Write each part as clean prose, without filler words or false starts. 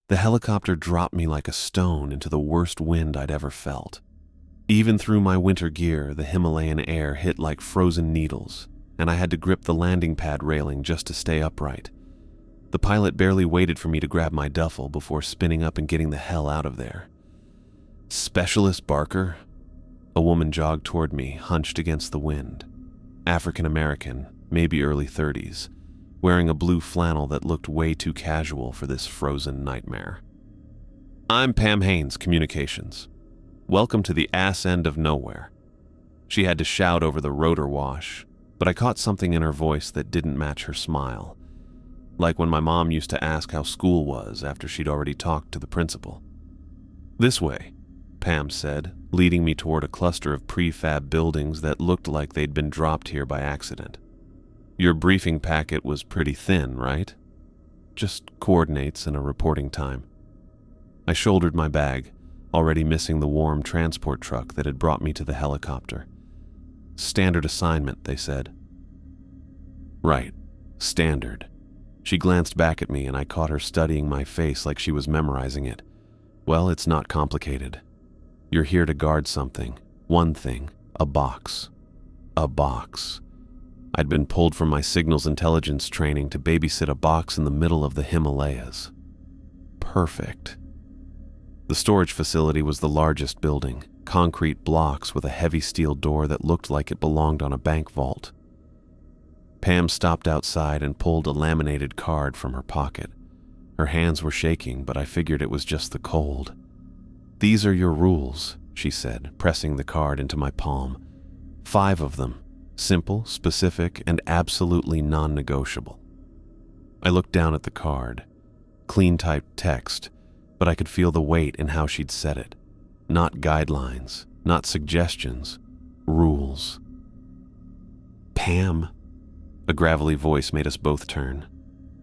The helicopter dropped me like a stone into the worst wind I'd ever felt. Even through my winter gear, the Himalayan air hit like frozen needles, and I had to grip the landing pad railing just to stay upright. The pilot barely waited for me to grab my duffel before spinning up and getting the hell out of there. "Specialist Barker?" A woman jogged toward me, hunched against the wind. African American, maybe early 30s, wearing a blue flannel that looked way too casual for this frozen nightmare. "I'm Pam Haynes, Communications. Welcome to the ass end of nowhere." She had to shout over the rotor wash, but I caught something in her voice that didn't match her smile. Like when my mom used to ask how school was after she'd already talked to the principal. "This way," Pam said, leading me toward a cluster of prefab buildings that looked like they'd been dropped here by accident. "Your briefing packet was pretty thin, right? Just coordinates and a reporting time." I shouldered my bag, already missing the warm transport truck that had brought me to the helicopter. "Standard assignment," they said. "Right, standard." She glanced back at me and I caught her studying my face like she was memorizing it. "Well, it's not complicated. You're here to guard something. One thing. A box. A box." I'd been pulled from my signals intelligence training to babysit a box in the middle of the Himalayas. Perfect. The storage facility was the largest building, concrete blocks with a heavy steel door that looked like it belonged on a bank vault. Pam stopped outside and pulled a laminated card from her pocket. Her hands were shaking, but I figured it was just the cold. "These are your rules," she said, pressing the card into my palm. 5 of them, simple, specific, and absolutely non-negotiable. I looked down at the card. Clean typed text, but I could feel the weight in how she'd said it. Not guidelines, not suggestions, rules. "Pam." A gravelly voice made us both turn.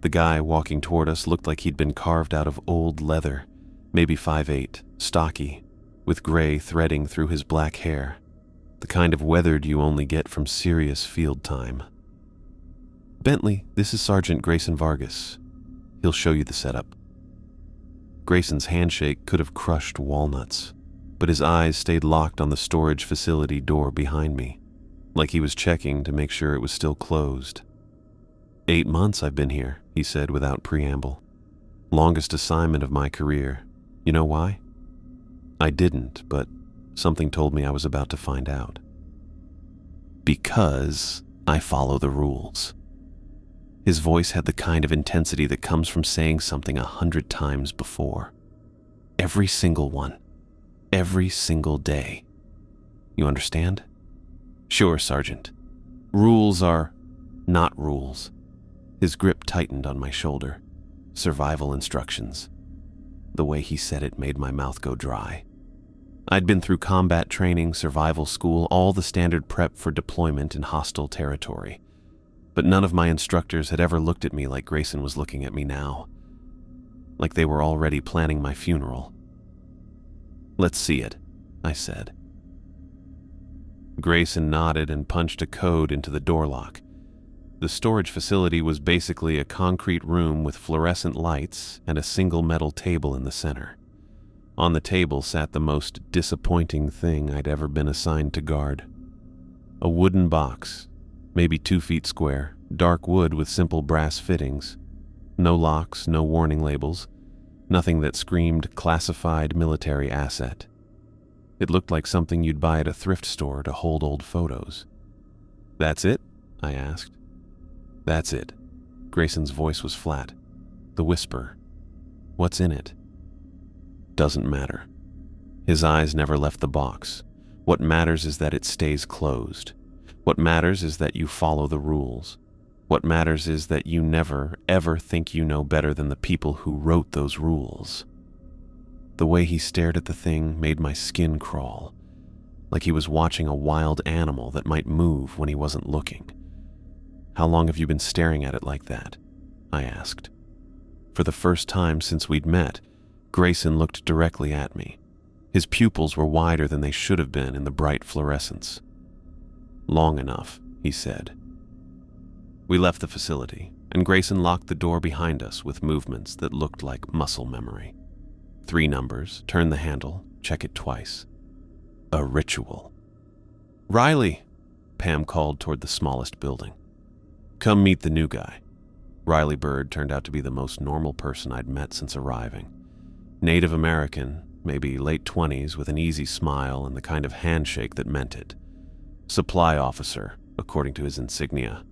The guy walking toward us looked like he'd been carved out of old leather, maybe 5'8", stocky, with gray threading through his black hair, the kind of weathered you only get from serious field time. "Bentley, this is Sergeant Grayson Vargas. He'll show you the setup." Grayson's handshake could have crushed walnuts, but his eyes stayed locked on the storage facility door behind me, like he was checking to make sure it was still closed. 8 months I've been here," he said without preamble. "Longest assignment of my career. You know why?" I didn't, but something told me I was about to find out. "Because I follow the rules." His voice had the kind of intensity that comes from saying something 100 times before. Every single one. Every single day. You understand? "Sure, Sergeant. Rules are not rules." His grip tightened on my shoulder. "Survival instructions." The way he said it made my mouth go dry. I'd been through combat training, survival school, all the standard prep for deployment in hostile territory. But none of my instructors had ever looked at me like Grayson was looking at me now. Like they were already planning my funeral. "Let's see it," I said. Grayson nodded and punched a code into the door lock. The storage facility was basically a concrete room with fluorescent lights and a single metal table in the center. On the table sat the most disappointing thing I'd ever been assigned to guard. A wooden box, maybe 2 feet square, dark wood with simple brass fittings. No locks, no warning labels, nothing that screamed classified military asset. It looked like something you'd buy at a thrift store to hold old photos. "That's it?" I asked. "That's it." Grayson's voice was flat. The whisper. "What's in it?" "Doesn't matter." His eyes never left the box. What matters is that it stays closed. What matters is that you follow the rules. What matters is that you never, ever think you know better than the people who wrote those rules. The way he stared at the thing made my skin crawl, like he was watching a wild animal that might move when he wasn't looking. "How long have you been staring at it like that?" I asked. For the first time since we'd met, Grayson looked directly at me. His pupils were wider than they should have been in the bright fluorescence. "Long enough," he said. We left the facility, and Grayson locked the door behind us with movements that looked like muscle memory. 3 numbers, turn the handle, check it twice. A ritual. "Riley," Pam called toward the smallest building. "Come meet the new guy." Riley Bird turned out to be the most normal person I'd met since arriving. Native American, maybe late 20s, with an easy smile and the kind of handshake that meant it. Supply officer, according to his insignia.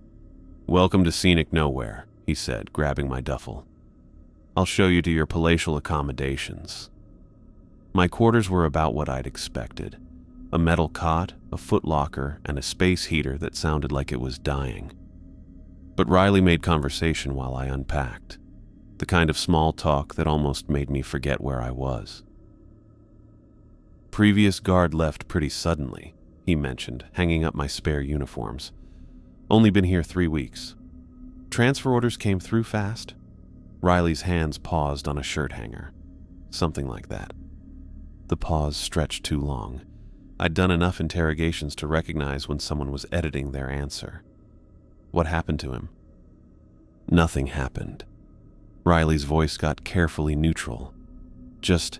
"Welcome to Scenic Nowhere," he said, grabbing my duffel. "I'll show you to your palatial accommodations." My quarters were about what I'd expected. A metal cot, a footlocker, and a space heater that sounded like it was dying. But Riley made conversation while I unpacked, the kind of small talk that almost made me forget where I was. "Previous guard left pretty suddenly," he mentioned, hanging up my spare uniforms. "Only been here 3 weeks. Transfer orders came through fast?" Riley's hands paused on a shirt hanger. Something like that. The pause stretched too long. I'd done enough interrogations to recognize when someone was editing their answer. "What happened to him?" "Nothing happened." Riley's voice got carefully neutral. Just,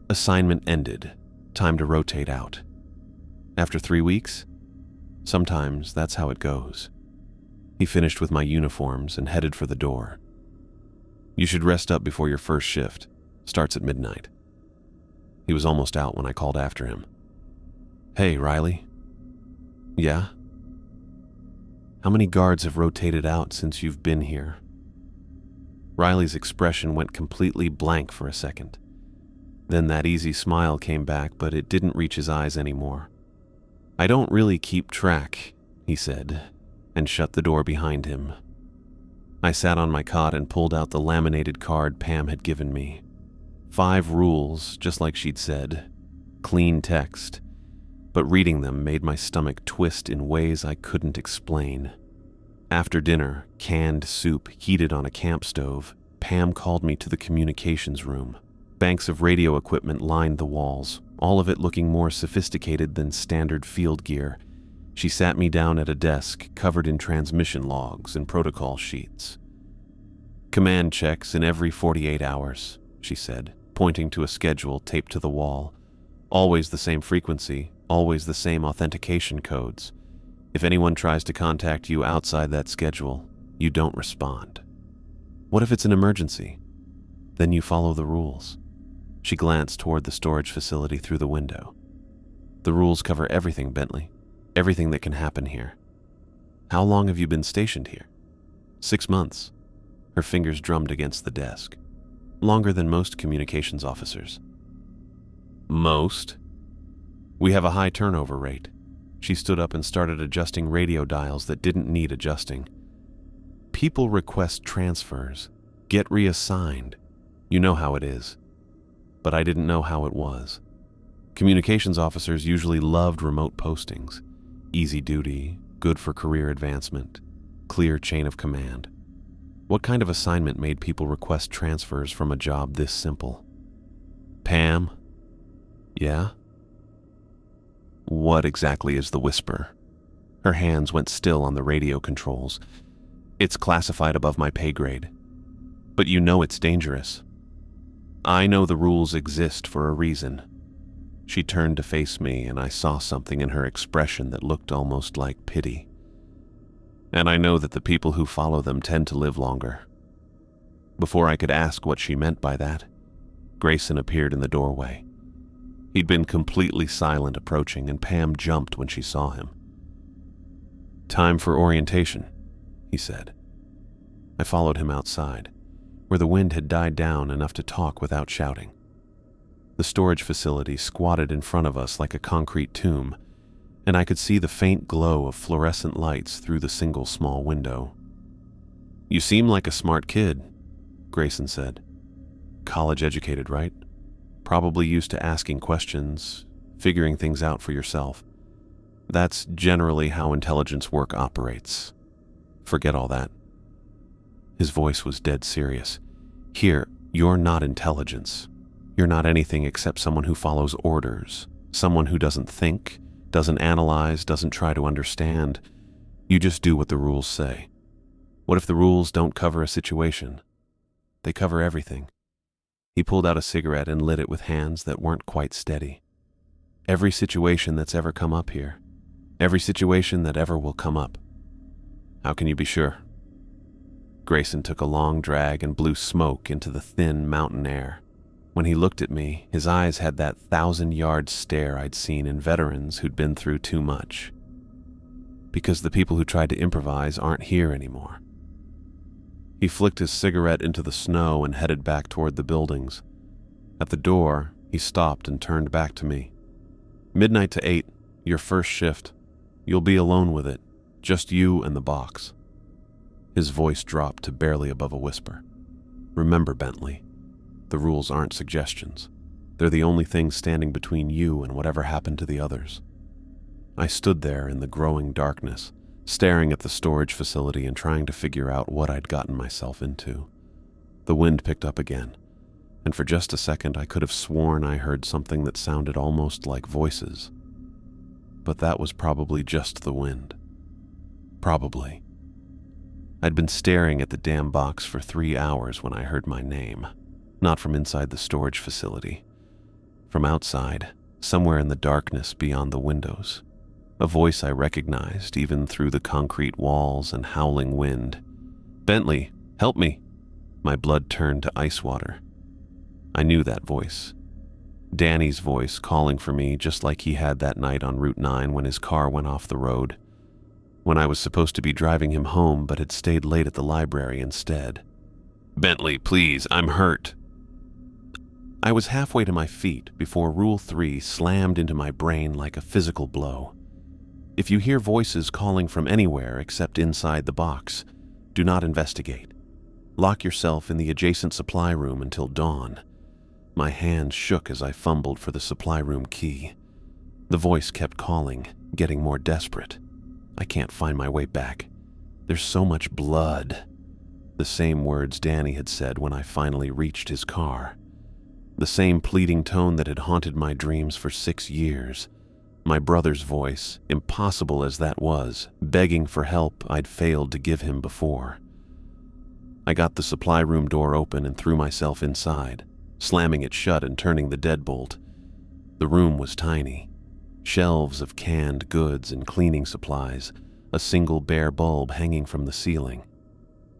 assignment ended. Time to rotate out. After 3 weeks? Sometimes that's how it goes. He finished with my uniforms and headed for the door. "You should rest up before your first shift. Starts at midnight." He was almost out when I called after him. "Hey, Riley." "Yeah?" "How many guards have rotated out since you've been here?" Riley's expression went completely blank for a second. Then that easy smile came back, but it didn't reach his eyes anymore. "I don't really keep track," he said, and shut the door behind him. I sat on my cot and pulled out the laminated card Pam had given me. 5 rules, just like she'd said. Clean text. But reading them made my stomach twist in ways I couldn't explain. After dinner, canned soup heated on a camp stove, Pam called me to the communications room. Banks of radio equipment lined the walls, all of it looking more sophisticated than standard field gear. She sat me down at a desk covered in transmission logs and protocol sheets. "Command checks in every 48 hours, she said, pointing to a schedule taped to the wall. "Always the same frequency, always the same authentication codes. If anyone tries to contact you outside that schedule, you don't respond. What if it's an emergency? Then you follow the rules." She glanced toward the storage facility through the window. "The rules cover everything, Bentley. Everything that can happen here." "How long have you been stationed here?" 6 months. Her fingers drummed against the desk. "Longer than most communications officers." "Most?" "We have a high turnover rate." She stood up and started adjusting radio dials that didn't need adjusting. "People request transfers, get reassigned. You know how it is." But I didn't know how it was. Communications officers usually loved remote postings. Easy duty, good for career advancement, clear chain of command. What kind of assignment made people request transfers from a job this simple? "Pam?" "Yeah?" "What exactly is the whisper?" Her hands went still on the radio controls. "It's classified above my pay grade. But you know it's dangerous." "I know the rules exist for a reason." She turned to face me, and I saw something in her expression that looked almost like pity. "And I know that the people who follow them tend to live longer." Before I could ask what she meant by that, Grayson appeared in the doorway. He'd been completely silent approaching, and Pam jumped when she saw him. "Time for orientation," he said. I followed him outside, where the wind had died down enough to talk without shouting. The storage facility squatted in front of us like a concrete tomb, and I could see the faint glow of fluorescent lights through the single small window. "You seem like a smart kid," Grayson said. "College educated, right? Probably used to asking questions, figuring things out for yourself. That's generally how intelligence work operates. Forget all that." His voice was dead serious. "Here, you're not intelligence. You're not anything except someone who follows orders, someone who doesn't think, doesn't analyze, doesn't try to understand. You just do what the rules say. What if the rules don't cover a situation? They cover everything. He pulled out a cigarette and lit it with hands that weren't quite steady. Every situation that's ever come up here. Every situation that ever will come up. How can you be sure? Grayson took a long drag and blew smoke into the thin mountain air. When he looked at me, his eyes had that 1,000-yard stare I'd seen in veterans who'd been through too much. Because the people who tried to improvise aren't here anymore. He flicked his cigarette into the snow and headed back toward the buildings. At the door, he stopped and turned back to me. "Midnight to 8, your first shift. You'll be alone with it, just you and the box." His voice dropped to barely above a whisper. "Remember, Bentley, the rules aren't suggestions. They're the only thing standing between you and whatever happened to the others." I stood there in the growing darkness, staring at the storage facility and trying to figure out what I'd gotten myself into. The wind picked up again, and for just a second I could have sworn I heard something that sounded almost like voices. But that was probably just the wind. Probably. I'd been staring at the damn box for 3 hours when I heard my name, not from inside the storage facility. From outside, somewhere in the darkness beyond the windows. A voice I recognized even through the concrete walls and howling wind. "Bentley, help me!" My blood turned to ice water. I knew that voice. Danny's voice calling for me just like he had that night on Route 9 when his car went off the road. When I was supposed to be driving him home but had stayed late at the library instead. "Bentley, please, I'm hurt." I was halfway to my feet before Rule 3 slammed into my brain like a physical blow. If you hear voices calling from anywhere except inside the box, do not investigate. Lock yourself in the adjacent supply room until dawn. My hand shook as I fumbled for the supply room key. The voice kept calling, getting more desperate. I can't find my way back. There's so much blood. The same words Danny had said when I finally reached his car. The same pleading tone that had haunted my dreams for 6 years. My brother's voice, impossible as that was, begging for help I'd failed to give him before. I got the supply room door open and threw myself inside, slamming it shut and turning the deadbolt. The room was tiny. Shelves of canned goods and cleaning supplies, a single bare bulb hanging from the ceiling.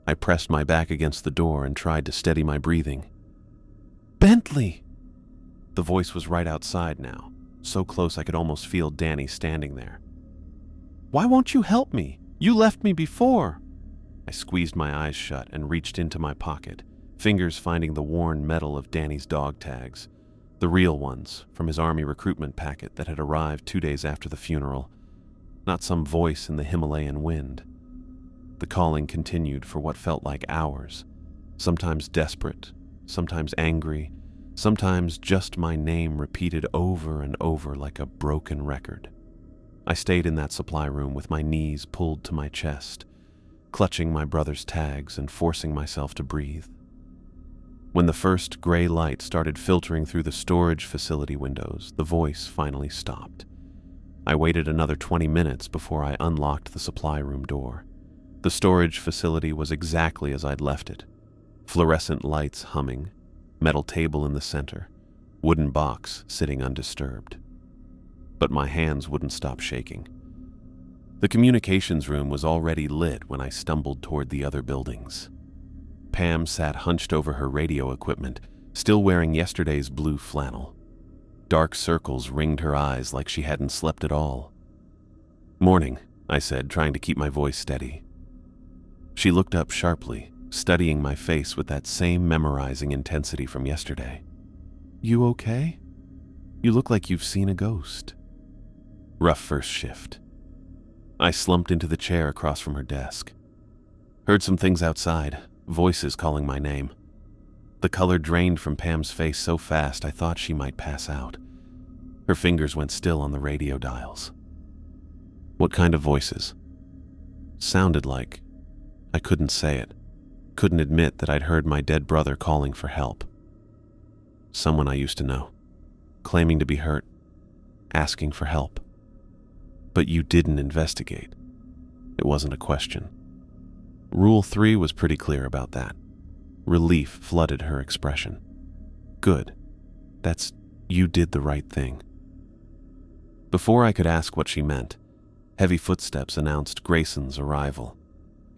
I pressed my back against the door and tried to steady my breathing. "Bentley!" The voice was right outside now, so close I could almost feel Danny standing there. "Why won't you help me? You left me before." I squeezed my eyes shut and reached into my pocket, fingers finding the worn metal of Danny's dog tags. The real ones, from his army recruitment packet that had arrived 2 days after the funeral. Not some voice in the Himalayan wind. The calling continued for what felt like hours, sometimes desperate, sometimes angry, sometimes just my name repeated over and over like a broken record. I stayed in that supply room with my knees pulled to my chest, clutching my brother's tags and forcing myself to breathe. When the first gray light started filtering through the storage facility windows, the voice finally stopped. I waited another 20 minutes before I unlocked the supply room door. The storage facility was exactly as I'd left it. Fluorescent lights humming, metal table in the center, wooden box sitting undisturbed. But my hands wouldn't stop shaking. The communications room was already lit when I stumbled toward the other buildings. Pam sat hunched over her radio equipment, still wearing yesterday's blue flannel. Dark circles ringed her eyes like she hadn't slept at all. "Morning," I said, trying to keep my voice steady. She looked up sharply, studying my face with that same memorizing intensity from yesterday. "You okay? You look like you've seen a ghost." Rough first shift. I slumped into the chair across from her desk. Heard some things outside, voices calling my name. The color drained from Pam's face so fast I thought she might pass out. Her fingers went still on the radio dials. What kind of voices? Sounded like... I couldn't say it. Couldn't admit that I'd heard my dead brother calling for help. Someone I used to know, claiming to be hurt, asking for help. But you didn't investigate. It wasn't a question. Rule 3 was pretty clear about that. Relief flooded her expression. Good. You did the right thing. Before I could ask what she meant, heavy footsteps announced Grayson's arrival.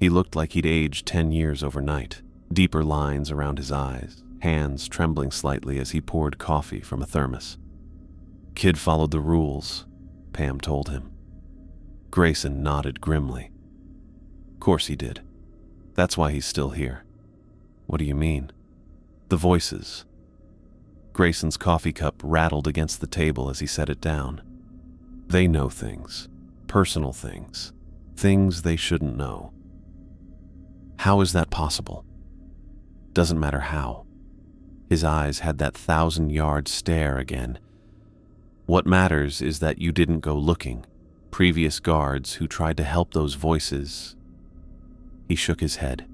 He looked like he'd aged 10 years overnight, deeper lines around his eyes, hands trembling slightly as he poured coffee from a thermos. Kid followed the rules, Pam told him. Grayson nodded grimly. Course he did. That's why he's still here. What do you mean? The voices. Grayson's coffee cup rattled against the table as he set it down. They know things. Personal things. Things they shouldn't know. How is that possible? Doesn't matter how. His eyes had that 1,000-yard stare again. What matters is that you didn't go looking. Previous guards who tried to help those voices. He shook his head.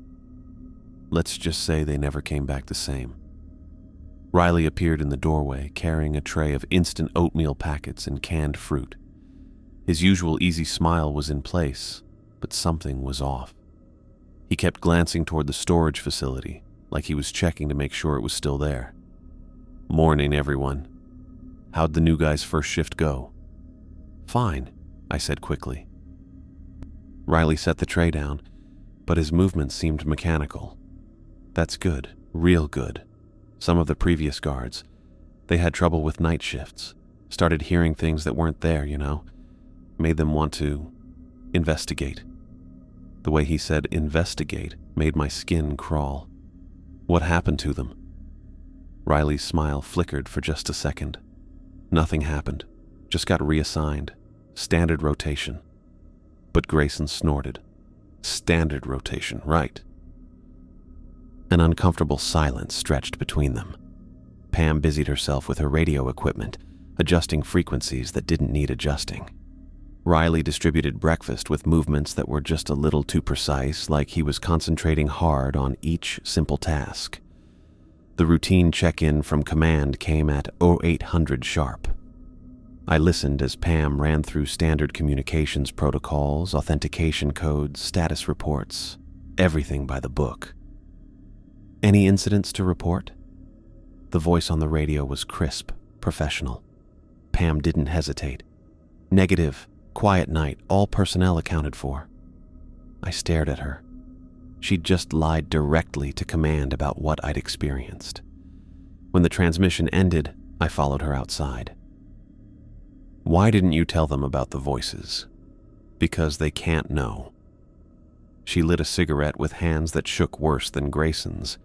Let's just say they never came back the same. Riley appeared in the doorway, carrying a tray of instant oatmeal packets and canned fruit. His usual easy smile was in place, but something was off. He kept glancing toward the storage facility, like he was checking to make sure it was still there. Morning, everyone. How'd the new guy's first shift go? Fine, I said quickly. Riley set the tray down, but his movements seemed mechanical. That's good, real good. Some of the previous guards, they had trouble with night shifts, started hearing things that weren't there, made them want to investigate. The way he said investigate made my skin crawl. What happened to them? Riley's smile flickered for just a second. Nothing happened, just got reassigned. Standard rotation. But Grayson snorted. Standard rotation, right. An uncomfortable silence stretched between them. Pam busied herself with her radio equipment, adjusting frequencies that didn't need adjusting. Riley distributed breakfast with movements that were just a little too precise, like he was concentrating hard on each simple task. The routine check-in from command came at 0800 sharp. I listened as Pam ran through standard communications protocols, authentication codes, status reports, everything by the book. Any incidents to report? The voice on the radio was crisp, professional. Pam didn't hesitate. Negative, quiet night, all personnel accounted for. I stared at her. She'd just lied directly to command about what I'd experienced. When the transmission ended, I followed her outside. Why didn't you tell them about the voices? Because they can't know. She lit a cigarette with hands that shook worse than Grayson's.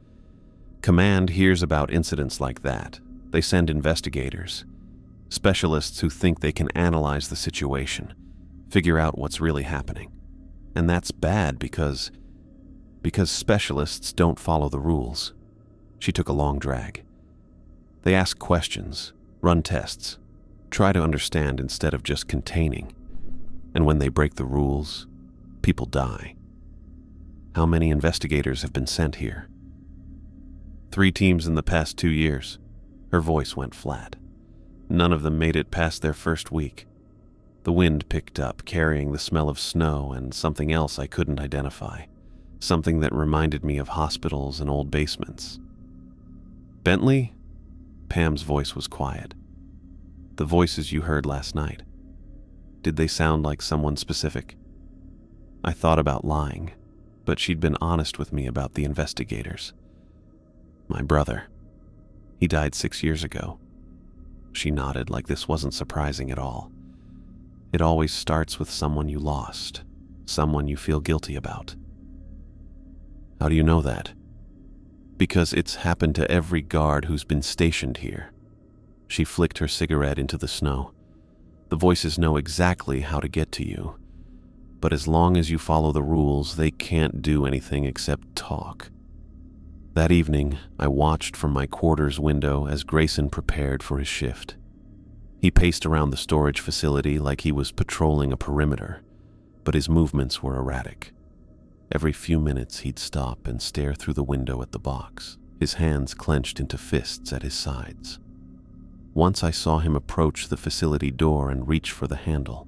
Command hears about incidents like that. They send investigators, specialists who think they can analyze the situation, figure out what's really happening. And that's bad because specialists don't follow the rules. She took a long drag. They ask questions, run tests, try to understand instead of just containing. And when they break the rules, people die. How many investigators have been sent here? 3 teams in the past 2 years. Her voice went flat. None of them made it past their first week. The wind picked up, carrying the smell of snow and something else I couldn't identify. Something that reminded me of hospitals and old basements. Bentley? Pam's voice was quiet. The voices you heard last night. Did they sound like someone specific? I thought about lying, but she'd been honest with me about the investigators. My brother. He died 6 years ago. She nodded like this wasn't surprising at all. It always starts with someone you lost, someone you feel guilty about. How do you know that? Because it's happened to every guard who's been stationed here. She flicked her cigarette into the snow. The voices know exactly how to get to you, but as long as you follow the rules, they can't do anything except talk. That evening, I watched from my quarters window as Grayson prepared for his shift. He paced around the storage facility like he was patrolling a perimeter, but his movements were erratic. Every few minutes he'd stop and stare through the window at the box, his hands clenched into fists at his sides. Once I saw him approach the facility door and reach for the handle.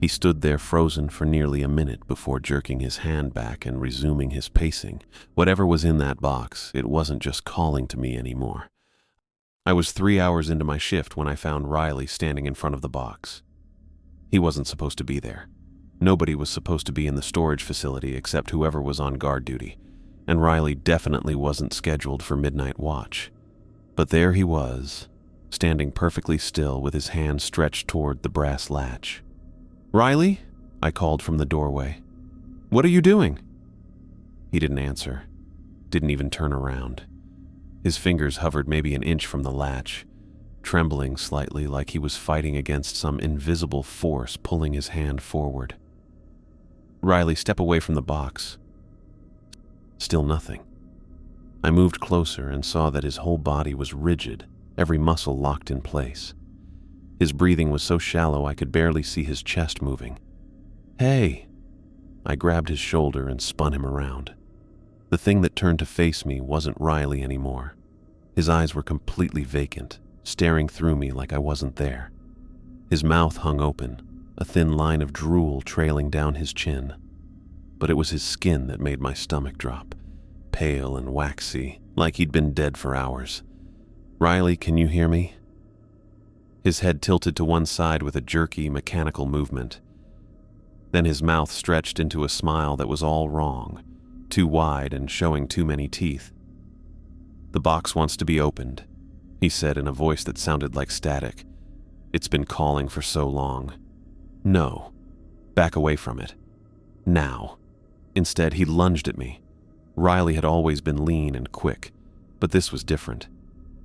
He stood there frozen for nearly a minute before jerking his hand back and resuming his pacing. Whatever was in that box, it wasn't just calling to me anymore. I was 3 hours into my shift when I found Riley standing in front of the box. He wasn't supposed to be there. Nobody was supposed to be in the storage facility except whoever was on guard duty, and Riley definitely wasn't scheduled for midnight watch. But there he was, standing perfectly still with his hand stretched toward the brass latch. "Riley?" I called from the doorway. "What are you doing?" He didn't answer, didn't even turn around. His fingers hovered maybe an inch from the latch, trembling slightly like he was fighting against some invisible force pulling his hand forward. "Riley, step away from the box." Still nothing. I moved closer and saw that his whole body was rigid, every muscle locked in place. His breathing was so shallow I could barely see his chest moving. "Hey!" I grabbed his shoulder and spun him around. The thing that turned to face me wasn't Riley anymore. His eyes were completely vacant, staring through me like I wasn't there. His mouth hung open, a thin line of drool trailing down his chin. But it was his skin that made my stomach drop, pale and waxy, like he'd been dead for hours. "Riley, can you hear me?" His head tilted to one side with a jerky, mechanical movement. Then his mouth stretched into a smile that was all wrong, too wide and showing too many teeth. "The box wants to be opened," he said in a voice that sounded like static. "It's been calling for so long. No. Back away from it. Now." Instead, he lunged at me. Riley had always been lean and quick, but this was different.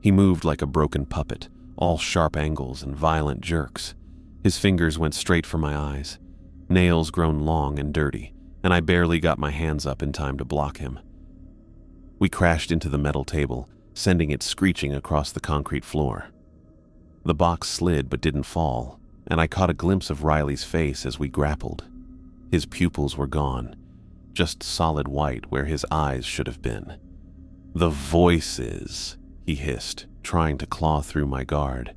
He moved like a broken puppet, all sharp angles and violent jerks. His fingers went straight for my eyes, nails grown long and dirty, and I barely got my hands up in time to block him. We crashed into the metal table, sending it screeching across the concrete floor. The box slid but didn't fall, and I caught a glimpse of Riley's face as we grappled. His pupils were gone, just solid white where his eyes should have been. "The voices," he hissed, trying to claw through my guard.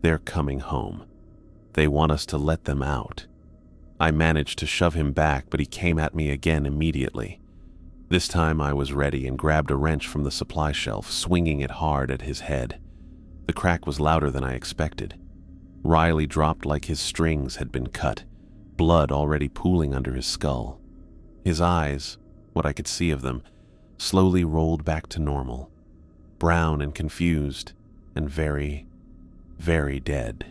"They're coming home. They want us to let them out." I managed to shove him back, but he came at me again immediately. This time I was ready and grabbed a wrench from the supply shelf, swinging it hard at his head. The crack was louder than I expected. Riley dropped like his strings had been cut, blood already pooling under his skull. His eyes, what I could see of them, slowly rolled back to normal, brown and confused, and very, very dead.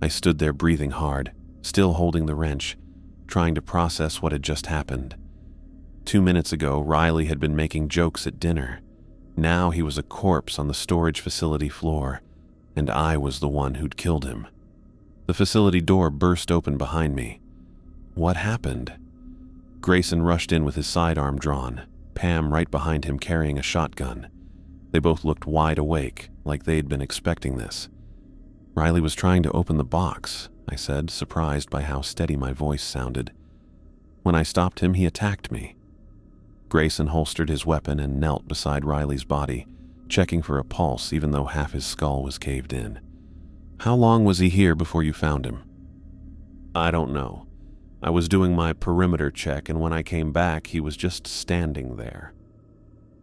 I stood there breathing hard, still holding the wrench, trying to process what had just happened. 2 minutes ago, Riley had been making jokes at dinner. Now he was a corpse on the storage facility floor, and I was the one who'd killed him. The facility door burst open behind me. What happened? Grayson rushed in with his sidearm drawn, Pam right behind him carrying a shotgun. They both looked wide awake, like they'd been expecting this. "Riley was trying to open the box," I said, surprised by how steady my voice sounded. "When I stopped him, he attacked me." Grayson holstered his weapon and knelt beside Riley's body, checking for a pulse even though half his skull was caved in. "How long was he here before you found him?" "I don't know. I was doing my perimeter check, and when I came back, he was just standing there."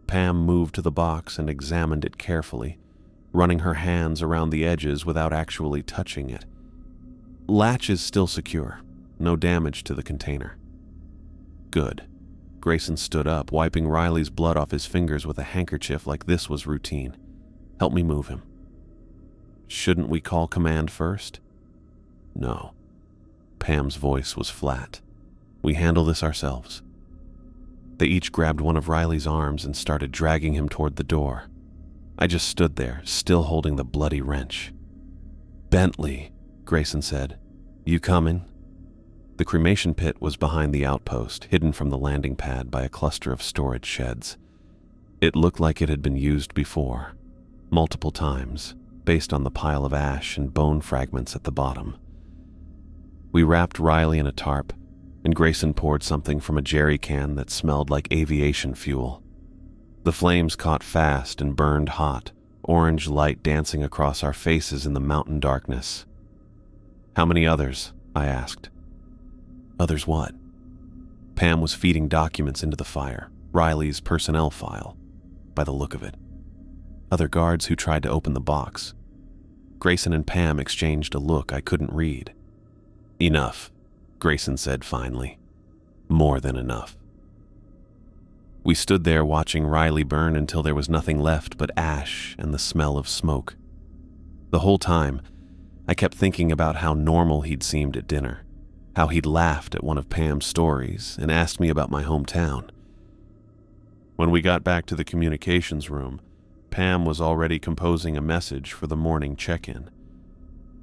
Pam moved to the box and examined it carefully, running her hands around the edges without actually touching it. "Latch is still secure. No damage to the container." "Good." Grayson stood up, wiping Riley's blood off his fingers with a handkerchief like this was routine. "Help me move him." "Shouldn't we call command first?" "No." Pam's voice was flat. "We handle this ourselves." They each grabbed one of Riley's arms and started dragging him toward the door. I just stood there, still holding the bloody wrench. "Bentley," Grayson said. "You coming?" The cremation pit was behind the outpost, hidden from the landing pad by a cluster of storage sheds. It looked like it had been used before, multiple times, based on the pile of ash and bone fragments at the bottom. We wrapped Riley in a tarp, and Grayson poured something from a jerry can that smelled like aviation fuel. The flames caught fast and burned hot, orange light dancing across our faces in the mountain darkness. How many others? I asked. Others what? Pam was feeding documents into the fire, Riley's personnel file, by the look of it. Other guards who tried to open the box. Grayson and Pam exchanged a look I couldn't read. Enough, Grayson said finally. More than enough. We stood there watching Riley burn until there was nothing left but ash and the smell of smoke. The whole time, I kept thinking about how normal he'd seemed at dinner, how he'd laughed at one of Pam's stories and asked me about my hometown. When we got back to the communications room, Pam was already composing a message for the morning check-in.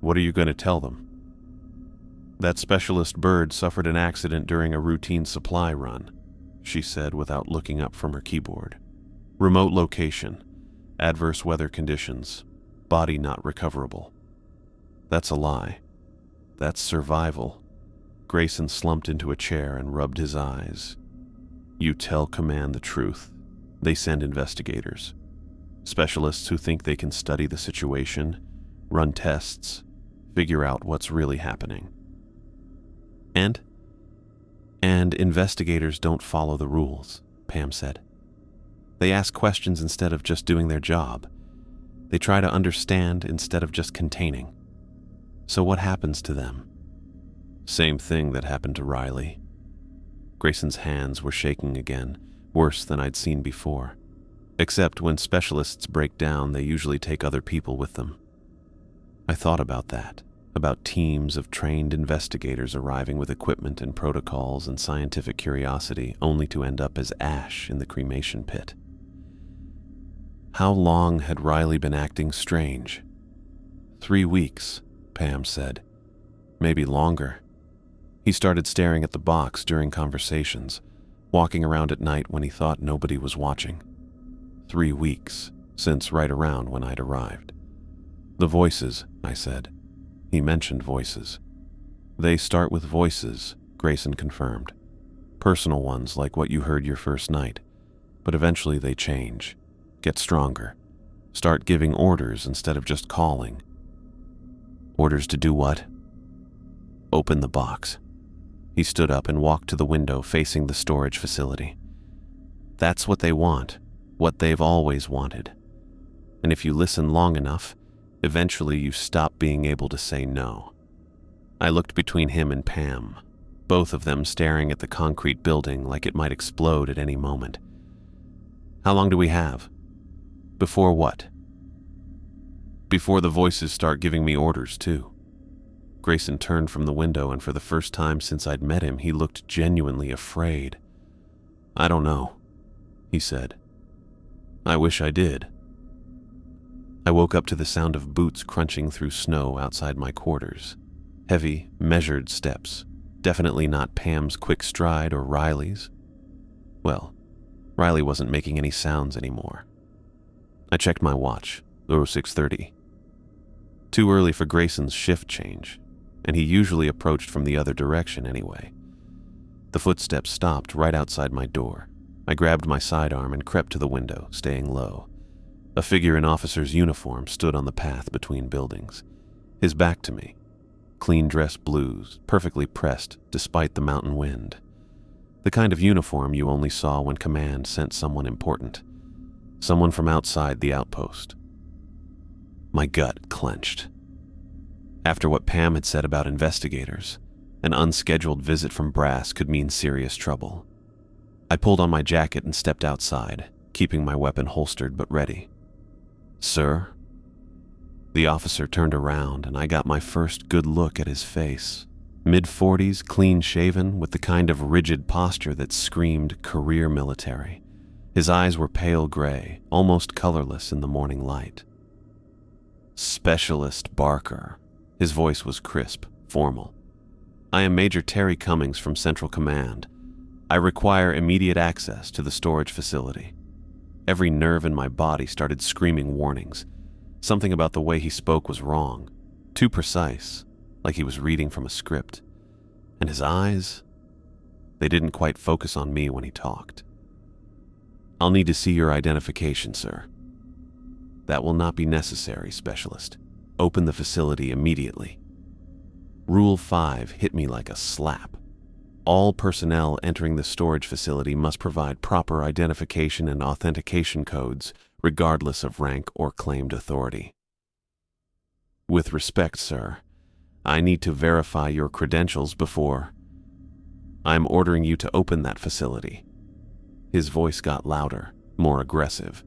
What are you going to tell them? That specialist bird suffered an accident during a routine supply run, she said without looking up from her keyboard. Remote location, adverse weather conditions, body not recoverable. That's a lie. That's survival. Grayson slumped into a chair and rubbed his eyes. You tell command the truth. They send investigators. Specialists who think they can study the situation, run tests, figure out what's really happening. And investigators don't follow the rules, Pam said. They ask questions instead of just doing their job. They try to understand instead of just containing. So what happens to them? Same thing that happened to Riley. Grayson's hands were shaking again, worse than I'd seen before. Except when specialists break down, they usually take other people with them. I thought about that, about teams of trained investigators arriving with equipment and protocols and scientific curiosity only to end up as ash in the cremation pit. How long had Riley been acting strange? 3 weeks, Pam said. Maybe longer. He started staring at the box during conversations, walking around at night when he thought nobody was watching. 3 weeks, since right around when I'd arrived. The voices, I said. He mentioned voices. They start with voices, Grayson confirmed. Personal ones like what you heard your first night. But eventually they change, get stronger, start giving orders instead of just calling. Orders to do what? Open the box. He stood up and walked to the window facing the storage facility. That's what they want, what they've always wanted. And if you listen long enough, eventually you stop being able to say no. I looked between him and Pam, both of them staring at the concrete building like it might explode at any moment. How long do we have? Before what? Before the voices start giving me orders, too. Grayson turned from the window, and for the first time since I'd met him, he looked genuinely afraid. I don't know, he said. I wish I did. I woke up to the sound of boots crunching through snow outside my quarters. Heavy, measured steps. Definitely not Pam's quick stride or Riley's. Well, Riley wasn't making any sounds anymore. I checked my watch, 06:30. Too early for Grayson's shift change, and he usually approached from the other direction anyway. The footsteps stopped right outside my door. I grabbed my sidearm and crept to the window, staying low. A figure in officer's uniform stood on the path between buildings, his back to me. Clean-dressed blues, perfectly pressed despite the mountain wind. The kind of uniform you only saw when command sent someone important. Someone from outside the outpost. My gut clenched. After what Pam had said about investigators, an unscheduled visit from Brass could mean serious trouble. I pulled on my jacket and stepped outside, keeping my weapon holstered but ready. Sir? The officer turned around and I got my first good look at his face. Mid-40s, clean-shaven, with the kind of rigid posture that screamed career military. His eyes were pale gray, almost colorless in the morning light. Specialist Barker. His voice was crisp, formal. I am Major Terry Cummings from Central Command. I require immediate access to the storage facility. Every nerve in my body started screaming warnings. Something about the way he spoke was wrong, too precise, like he was reading from a script. And his eyes, they didn't quite focus on me when he talked. I'll need to see your identification, sir. That will not be necessary, Specialist. Open the facility immediately. Rule 5 hit me like a slap. All personnel entering the storage facility must provide proper identification and authentication codes, regardless of rank or claimed authority. With respect, sir, I need to verify your credentials before. I'm ordering you to open that facility. His voice got louder, more aggressive.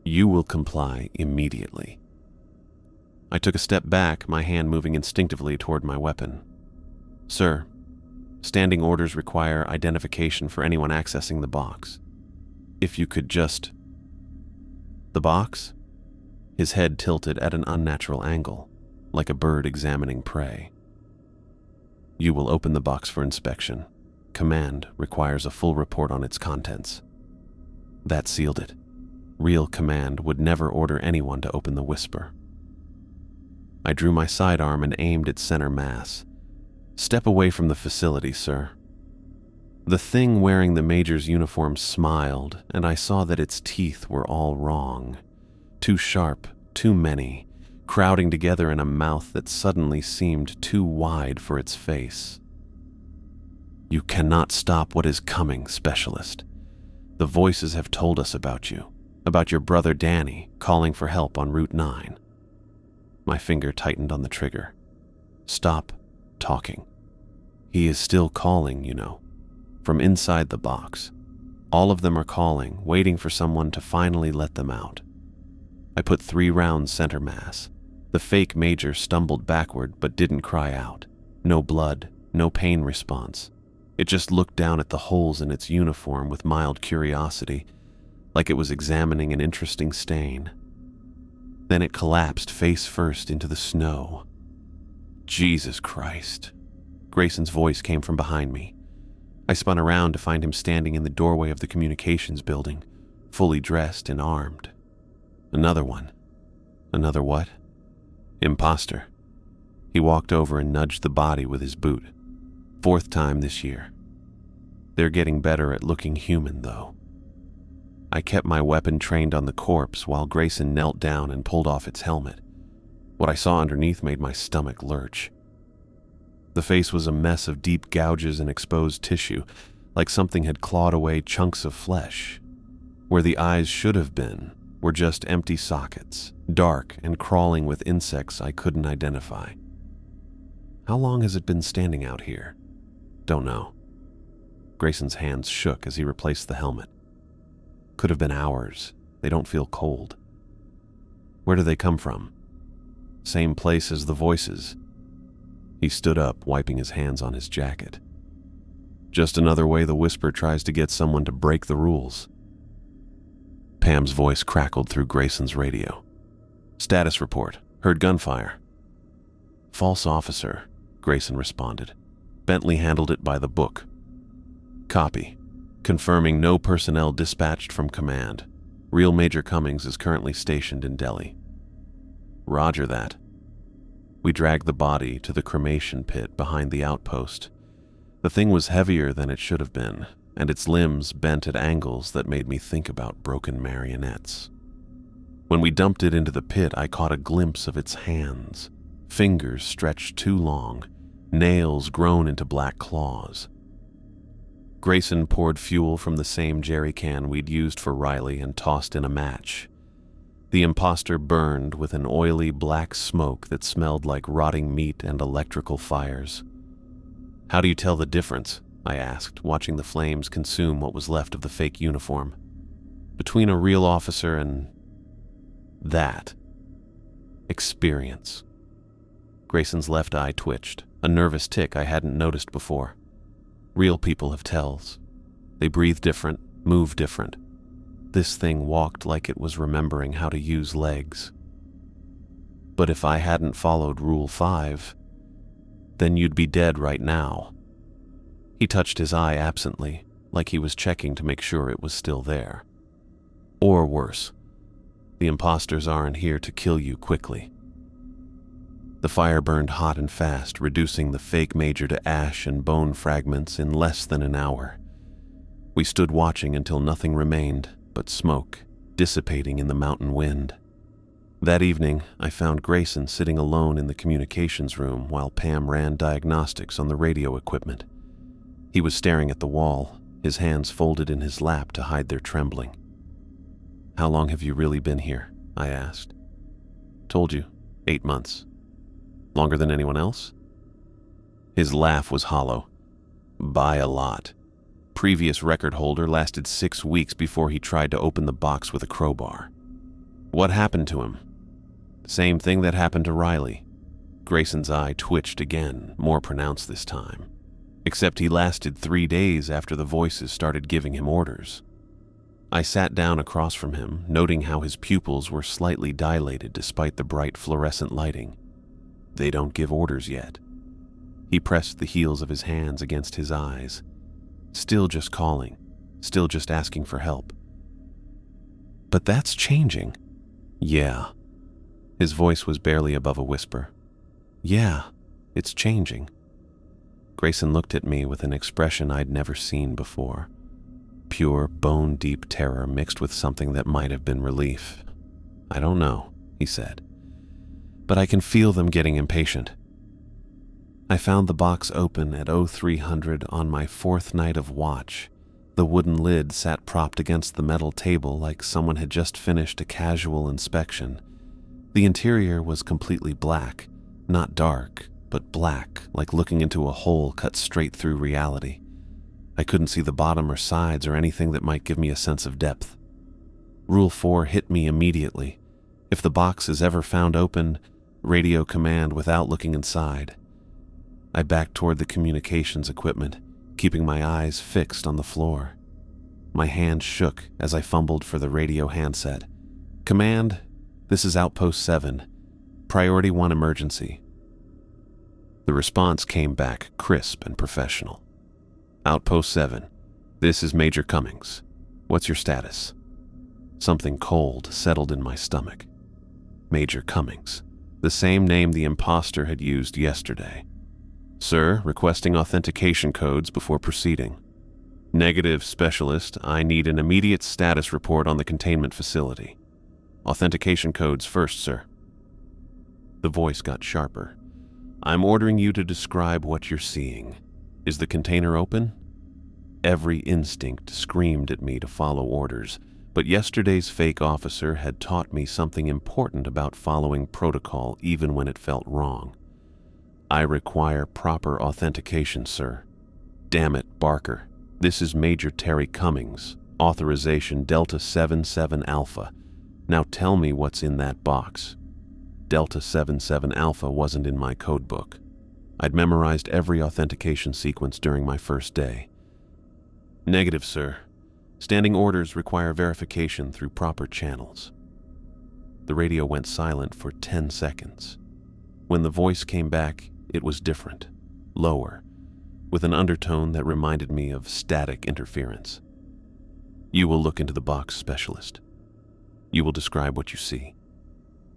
You will comply immediately. I took a step back, my hand moving instinctively toward my weapon. Sir, standing orders require identification for anyone accessing the box. If you could just... The box? His head tilted at an unnatural angle, like a bird examining prey. You will open the box for inspection. Command requires a full report on its contents. That sealed it. Real command would never order anyone to open the Whisper. I drew my sidearm and aimed at center mass. Step away from the facility, sir. The thing wearing the Major's uniform smiled, and I saw that its teeth were all wrong. Too sharp, too many, crowding together in a mouth that suddenly seemed too wide for its face. You cannot stop what is coming, Specialist. The voices have told us about you, about your brother Danny calling for help on Route 9. My finger tightened on the trigger. Stop talking. He is still calling, you know, from inside the box. All of them are calling, waiting for someone to finally let them out. I put 3 rounds center mass. The fake Major stumbled backward but didn't cry out. No blood, no pain response. It just looked down at the holes in its uniform with mild curiosity, like it was examining an interesting stain. Then it collapsed face first into the snow. Jesus Christ. Grayson's voice came from behind me. I spun around to find him standing in the doorway of the communications building, fully dressed and armed. Another one. Another what? Imposter. He walked over and nudged the body with his boot. 4th time this year. They're getting better at looking human, though. I kept my weapon trained on the corpse while Grayson knelt down and pulled off its helmet. What I saw underneath made my stomach lurch. The face was a mess of deep gouges and exposed tissue, like something had clawed away chunks of flesh. Where the eyes should have been were just empty sockets, dark and crawling with insects I couldn't identify. How long has it been standing out here? Don't know. Grayson's hands shook as he replaced the helmet. Could have been hours. They don't feel cold. Where do they come from? Same place as the voices. He stood up, wiping his hands on his jacket. Just another way the Whisper tries to get someone to break the rules. Pam's voice crackled through Grayson's radio. Status report. Heard gunfire. False officer, Grayson responded. Bentley handled it by the book. Copy. Confirming no personnel dispatched from command. Real Major Cummings is currently stationed in Delhi. Roger that. We dragged the body to the cremation pit behind the outpost. The thing was heavier than it should have been, and its limbs bent at angles that made me think about broken marionettes. When we dumped it into the pit, I caught a glimpse of its hands, fingers stretched too long, nails grown into black claws. Grayson poured fuel from the same jerry can we'd used for Riley and tossed in a match. The imposter burned with an oily black smoke that smelled like rotting meat and electrical fires. How do you tell the difference? I asked, watching the flames consume what was left of the fake uniform. Between a real officer and... that. Experience. Grayson's left eye twitched, a nervous tick I hadn't noticed before. Real people have tells. They breathe different, move different. This thing walked like it was remembering how to use legs. But if I hadn't followed Rule 5, then you'd be dead right now. He touched his eye absently, like he was checking to make sure it was still there. Or worse, the imposters aren't here to kill you quickly. The fire burned hot and fast, reducing the fake Major to ash and bone fragments in less than an hour. We stood watching until nothing remained but smoke dissipating in the mountain wind. That evening, I found Grayson sitting alone in the communications room while Pam ran diagnostics on the radio equipment. He was staring at the wall, his hands folded in his lap to hide their trembling. "How long have you really been here?" I asked. "Told you, 8 months. Longer than anyone else?" His laugh was hollow. "By a lot. Previous record holder lasted 6 weeks before he tried to open the box with a crowbar." "What happened to him?" "Same thing that happened to Riley." Grayson's eye twitched again, more pronounced this time. "Except he lasted 3 days after the voices started giving him orders." I sat down across from him, noting how his pupils were slightly dilated despite the bright fluorescent lighting. "They don't give orders yet." He pressed the heels of his hands against his eyes. "Still just calling, still just asking for help." "But that's changing." "Yeah." His voice was barely above a whisper. "Yeah, it's changing." Grayson looked at me with an expression I'd never seen before. Pure, bone-deep terror mixed with something that might have been relief. "I don't know," he said. "But I can feel them getting impatient." I found the box open at 0300 on my 4th night of watch. The wooden lid sat propped against the metal table like someone had just finished a casual inspection. The interior was completely black, not dark, but black, like looking into a hole cut straight through reality. I couldn't see the bottom or sides or anything that might give me a sense of depth. Rule 4 hit me immediately. If the box is ever found open, radio command without looking inside. I backed toward the communications equipment, keeping my eyes fixed on the floor. My hand shook as I fumbled for the radio handset. "Command, this is Outpost 7. Priority 1 emergency." The response came back crisp and professional. "Outpost 7, this is Major Cummings. What's your status?" Something cold settled in my stomach. Major Cummings, the same name the imposter had used yesterday. "Sir, requesting authentication codes before proceeding." "Negative, Specialist. I need an immediate status report on the containment facility. Authentication codes first, sir." The voice got sharper. "I'm ordering you to describe what you're seeing. Is the container open?" Every instinct screamed at me to follow orders, but yesterday's fake officer had taught me something important about following protocol even when it felt wrong. "I require proper authentication, sir." "Damn it, Barker. This is Major Terry Cummings. Authorization Delta 77 Alpha. Now tell me what's in that box." Delta 77 Alpha wasn't in my codebook. I'd memorized every authentication sequence during my first day. "Negative, sir. Standing orders require verification through proper channels." The radio went silent for 10 seconds. When the voice came back, it was different, lower, with an undertone that reminded me of static interference. "You will look into the box, Specialist. You will describe what you see.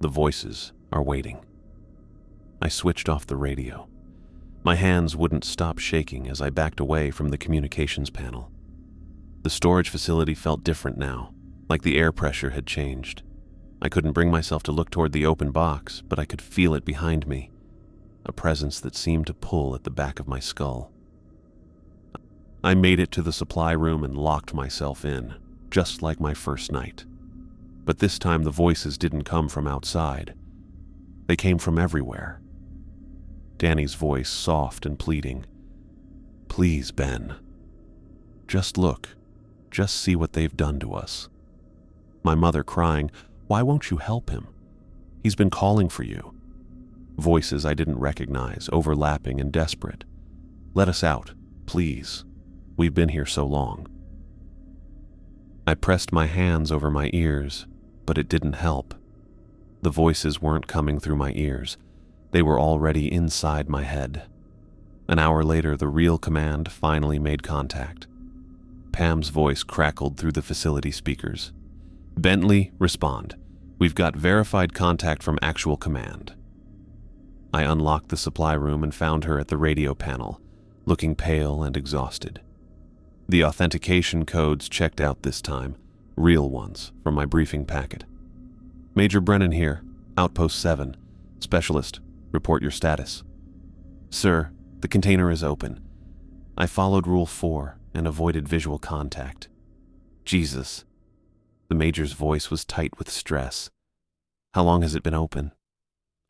The voices are waiting." I switched off the radio. My hands wouldn't stop shaking as I backed away from the communications panel. The storage facility felt different now, like the air pressure had changed. I couldn't bring myself to look toward the open box, but I could feel it behind me, a presence that seemed to pull at the back of my skull. I made it to the supply room and locked myself in, just like my first night. But this time the voices didn't come from outside. They came from everywhere. Danny's voice soft and pleading. "Please, Ben. Just look. Just see what they've done to us." My mother crying, "Why won't you help him? He's been calling for you." Voices I didn't recognize, overlapping and desperate. "Let us out, please. We've been here so long." I pressed my hands over my ears, but it didn't help. The voices weren't coming through my ears. They were already inside my head. An hour later, the real command finally made contact. Pam's voice crackled through the facility speakers. "Bentley, respond. We've got verified contact from actual command." I unlocked the supply room and found her at the radio panel, looking pale and exhausted. The authentication codes checked out this time, real ones from my briefing packet. "Major Brennan here. Outpost 7. Specialist, report your status. Sir, the container is open. I followed Rule 4 and avoided visual contact. Jesus. The Major's voice was tight with stress. How long has it been open?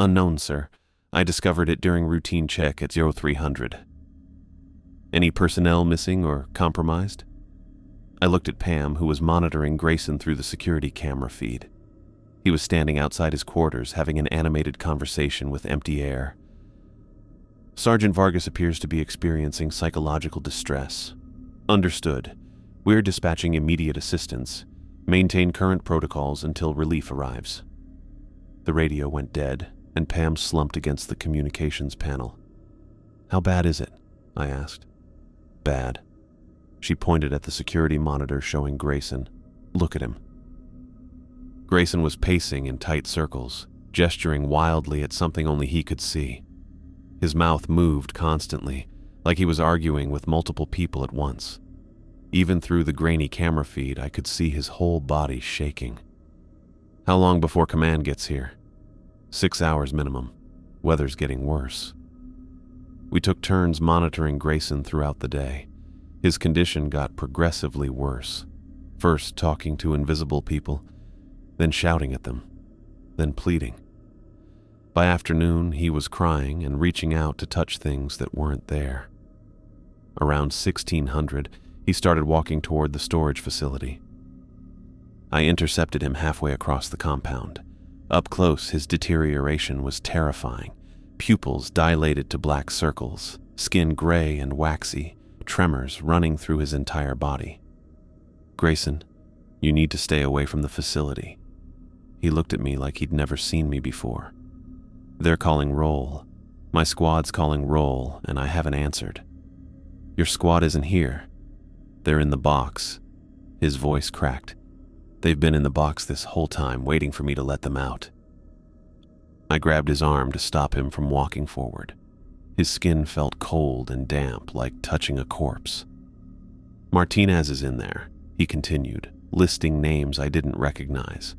Unknown, sir. I discovered it during routine check at 0300. Any personnel missing or compromised? I looked at Pam, who was monitoring Grayson through the security camera feed. He was standing outside his quarters, having an animated conversation with empty air. Sergeant Vargas appears to be experiencing psychological distress. Understood. We're dispatching immediate assistance. Maintain current protocols until relief arrives. The radio went dead, and Pam slumped against the communications panel. How bad is it? I asked. Bad. She pointed at the security monitor showing Grayson. Look at him. Grayson was pacing in tight circles, gesturing wildly at something only he could see. His mouth moved constantly, like he was arguing with multiple people at once. Even through the grainy camera feed, I could see his whole body shaking. How long before command gets here? 6 hours minimum. Weather's getting worse. We took turns monitoring Grayson throughout the day. His condition got progressively worse. First talking to invisible people, then shouting at them, then pleading. By afternoon, he was crying and reaching out to touch things that weren't there. Around 1600, he started walking toward the storage facility. I intercepted him halfway across the compound. Up close, his deterioration was terrifying. Pupils dilated to black circles, skin gray and waxy, tremors running through his entire body. Grayson, you need to stay away from the facility. He looked at me like he'd never seen me before. They're calling roll. My squad's calling roll, and I haven't answered. Your squad isn't here. They're in the box. His voice cracked. They've been in the box this whole time, waiting for me to let them out. I grabbed his arm to stop him from walking forward. His skin felt cold and damp, like touching a corpse. Martinez is in there, he continued, listing names I didn't recognize.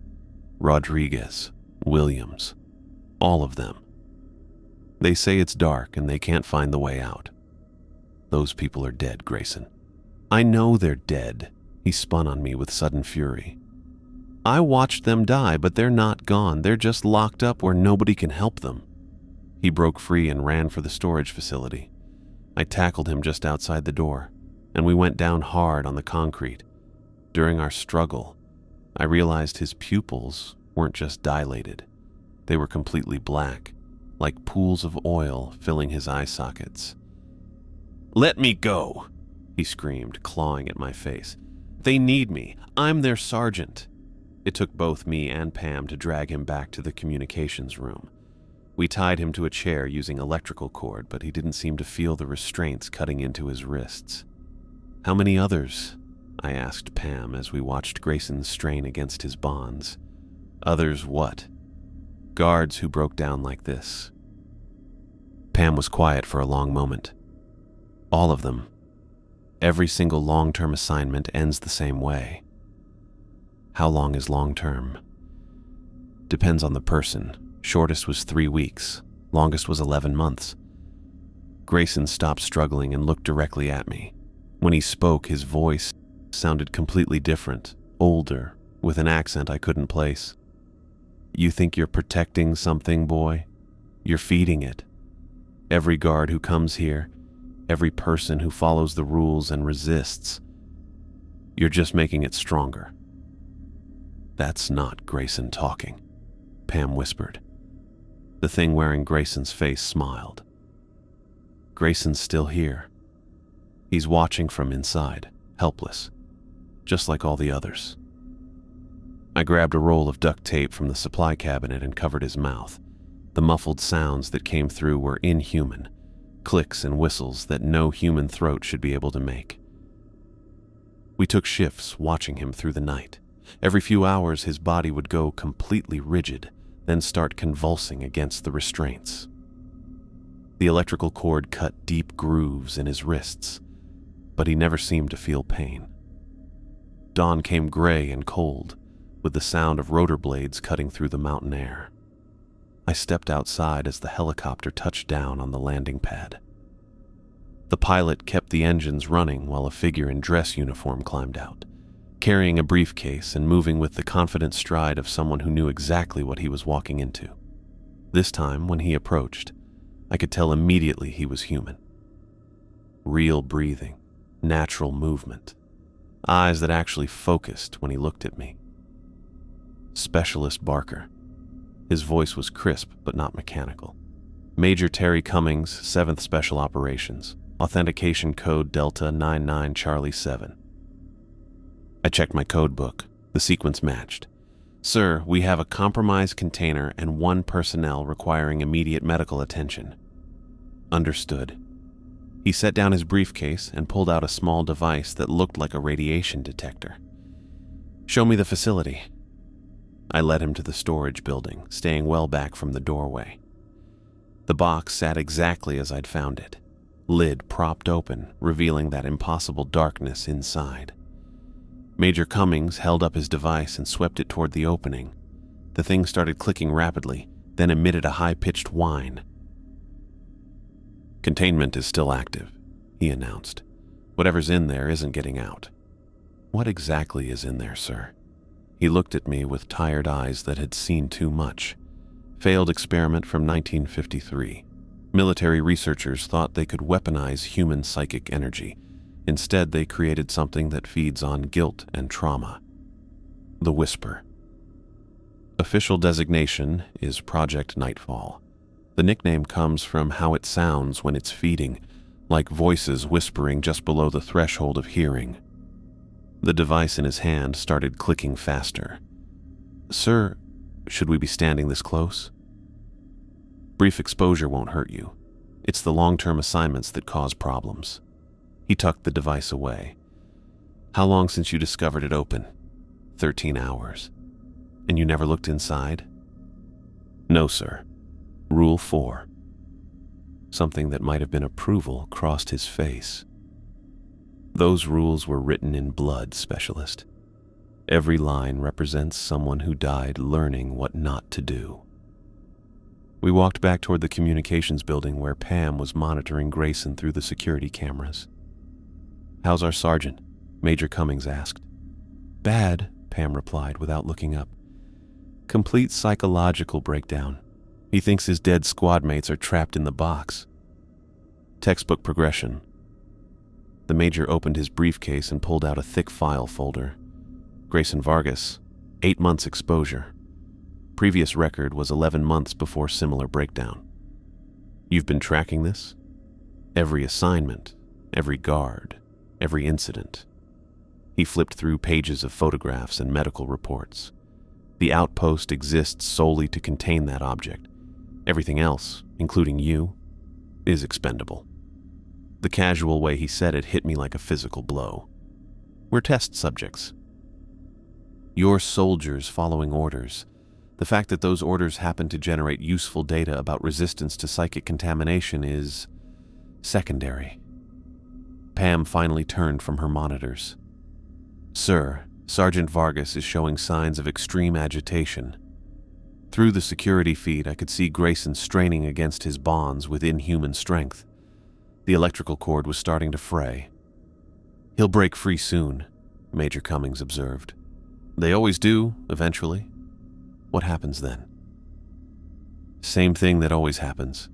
Rodriguez, Williams, all of them. They say it's dark and they can't find the way out. Those people are dead, Grayson. I know they're dead, he spun on me with sudden fury. I watched them die, but they're not gone. They're just locked up where nobody can help them. He broke free and ran for the storage facility. I tackled him just outside the door, and we went down hard on the concrete. During our struggle, I realized his pupils weren't just dilated. They were completely black, like pools of oil filling his eye sockets. "Let me go," he screamed, clawing at my face. "They need me. I'm their sergeant." It took both me and Pam to drag him back to the communications room. We tied him to a chair using electrical cord, but he didn't seem to feel the restraints cutting into his wrists. How many others? I asked Pam as we watched Grayson strain against his bonds. Others what? Guards who broke down like this. Pam was quiet for a long moment. All of them. Every single long-term assignment ends the same way. How long is long-term? Depends on the person. Shortest was 3 weeks. Longest was 11 months. Grayson stopped struggling and looked directly at me. When he spoke, his voice sounded completely different, older, with an accent I couldn't place. You think you're protecting something, boy? You're feeding it. Every guard who comes here, every person who follows the rules and resists, you're just making it stronger. That's not Grayson talking, Pam whispered. The thing wearing Grayson's face smiled. Grayson's still here. He's watching from inside, helpless, just like all the others. I grabbed a roll of duct tape from the supply cabinet and covered his mouth. The muffled sounds that came through were inhuman, clicks and whistles that no human throat should be able to make. We took shifts watching him through the night. Every few hours his body would go completely rigid, then start convulsing against the restraints. The electrical cord cut deep grooves in his wrists, but he never seemed to feel pain. Dawn came gray and cold, with the sound of rotor blades cutting through the mountain air. I stepped outside as the helicopter touched down on the landing pad. The pilot kept the engines running while a figure in dress uniform climbed out, carrying a briefcase and moving with the confident stride of someone who knew exactly what he was walking into. This time, when he approached, I could tell immediately he was human. Real breathing, natural movement, eyes that actually focused when he looked at me. Specialist Barker. His voice was crisp but not mechanical. Major Terry Cummings, 7th Special Operations. Authentication code Delta 99 Charlie 7. I checked my code book. The sequence matched. Sir, we have a compromised container and 1 personnel requiring immediate medical attention. Understood. He set down his briefcase and pulled out a small device that looked like a radiation detector. Show me the facility. I led him to the storage building, staying well back from the doorway. The box sat exactly as I'd found it. Lid propped open, revealing that impossible darkness inside. Major Cummings held up his device and swept it toward the opening. The thing started clicking rapidly, then emitted a high-pitched whine. Containment is still active, he announced. Whatever's in there isn't getting out. What exactly is in there, sir? He looked at me with tired eyes that had seen too much. Failed experiment from 1953. Military researchers thought they could weaponize human psychic energy. Instead, they created something that feeds on guilt and trauma. The Whisper. Official designation is Project Nightfall. The nickname comes from how it sounds when it's feeding, like voices whispering just below the threshold of hearing. The device in his hand started clicking faster. Sir, should we be standing this close? Brief exposure won't hurt you. It's the long-term assignments that cause problems. He tucked the device away. How long since you discovered it open? 13 hours. And you never looked inside? No, sir. Rule 4. Something that might have been approval crossed his face. Those rules were written in blood, Specialist. Every line represents someone who died learning what not to do. We walked back toward the communications building where Pam was monitoring Grayson through the security cameras. How's our sergeant? Major Cummings asked. Bad, Pam replied without looking up. Complete psychological breakdown. He thinks his dead squad mates are trapped in the box. Textbook progression. The major opened his briefcase and pulled out a thick file folder. Grayson Vargas, 8 months exposure. Previous record was 11 months before similar breakdown. You've been tracking this? Every assignment, every guard, every incident. He flipped through pages of photographs and medical reports. The Outpost exists solely to contain that object. Everything else, including you, is expendable. The casual way he said it hit me like a physical blow. We're test subjects. You're soldiers following orders. The fact that those orders happen to generate useful data about resistance to psychic contamination is secondary. Pam finally turned from her monitors. Sir, Sergeant Vargas is showing signs of extreme agitation. Through the security feed, I could see Grayson straining against his bonds with inhuman strength. The electrical cord was starting to fray. He'll break free soon, Major Cummings observed. They always do, eventually. What happens then? Same thing that always happens.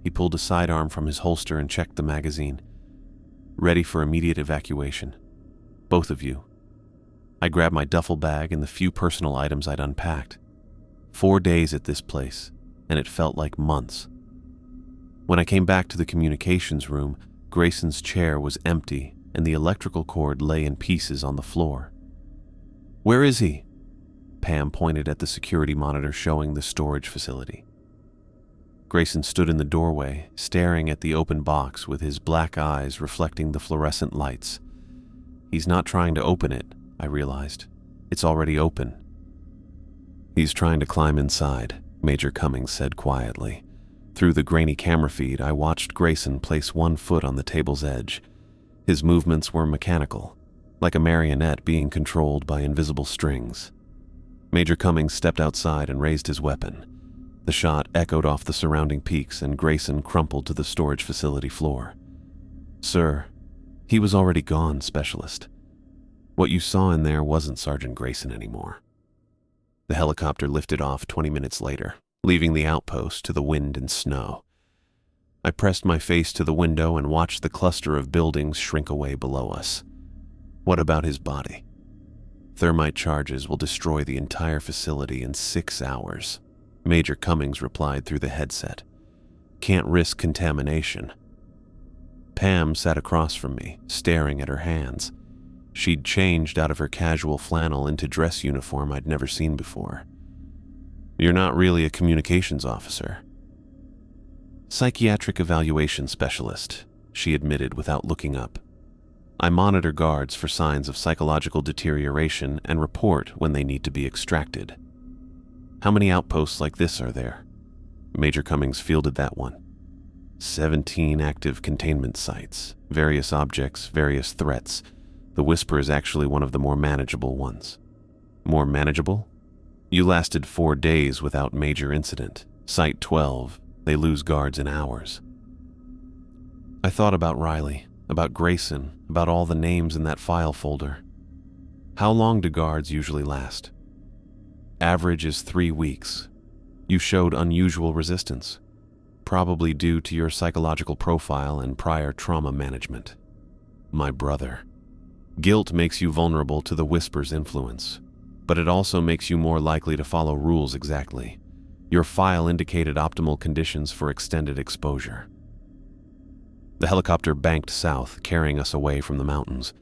He pulled a sidearm from his holster and checked the magazine. Ready for immediate evacuation. Both of you. I grabbed my duffel bag and the few personal items I'd unpacked. 4 days at this place, and it felt like months. When I came back to the communications room, Grayson's chair was empty and the electrical cord lay in pieces on the floor. Where is he? Pam pointed at the security monitor showing the storage facility. Grayson stood in the doorway, staring at the open box with his black eyes reflecting the fluorescent lights. He's not trying to open it, I realized. It's already open. He's trying to climb inside, Major Cummings said quietly. Through the grainy camera feed, I watched Grayson place one foot on the table's edge. His movements were mechanical, like a marionette being controlled by invisible strings. Major Cummings stepped outside and raised his weapon. The shot echoed off the surrounding peaks, and Grayson crumpled to the storage facility floor. "Sir, he was already gone, Specialist. What you saw in there wasn't Sergeant Grayson anymore." The helicopter lifted off 20 minutes later, leaving the outpost to the wind and snow. I pressed my face to the window and watched the cluster of buildings shrink away below us. What about his body? "Thermite charges will destroy the entire facility in 6 hours. Major Cummings replied through the headset. "Can't risk contamination." Pam sat across from me, staring at her hands. She'd changed out of her casual flannel into dress uniform I'd never seen before. "You're not really a communications officer." "Psychiatric evaluation specialist," she admitted without looking up. "I monitor guards for signs of psychological deterioration and report when they need to be extracted." "How many outposts like this are there?" Major Cummings fielded that one. 17 active containment sites, various objects, various threats. The Whisper is actually one of the more manageable ones." "More manageable?" "You lasted 4 days without major incident. Site 12, they lose guards in hours." I thought about Riley, about Grayson, about all the names in that file folder. "How long do guards usually last?" "Average is 3 weeks. You showed unusual resistance, probably due to your psychological profile and prior trauma management." "My brother. Guilt makes you vulnerable to the Whisper's influence, but it also makes you more likely to follow rules exactly. Your file indicated optimal conditions for extended exposure." The helicopter banked south, carrying us away from the mountains.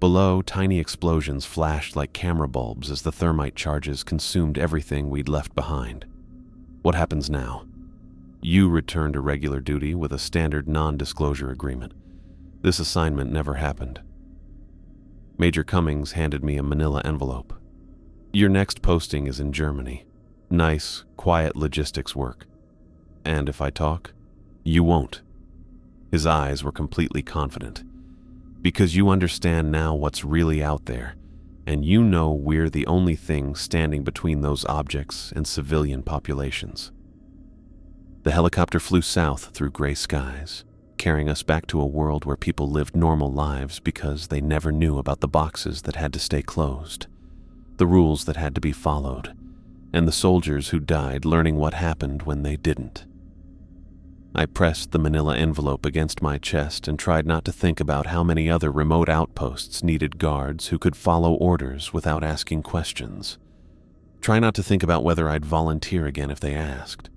Below, tiny explosions flashed like camera bulbs as the thermite charges consumed everything we'd left behind. "What happens now?" "You return to regular duty with a standard non-disclosure agreement. This assignment never happened." Major Cummings handed me a manila envelope. "Your next posting is in Germany. Nice, quiet logistics work. And if I talk, you won't." His eyes were completely confident. "Because you understand now what's really out there, and you know we're the only thing standing between those objects and civilian populations." The helicopter flew south through gray skies, carrying us back to a world where people lived normal lives because they never knew about the boxes that had to stay closed, the rules that had to be followed, and the soldiers who died learning what happened when they didn't. I pressed the manila envelope against my chest and tried not to think about how many other remote outposts needed guards who could follow orders without asking questions. Try not to think about whether I'd volunteer again if they asked.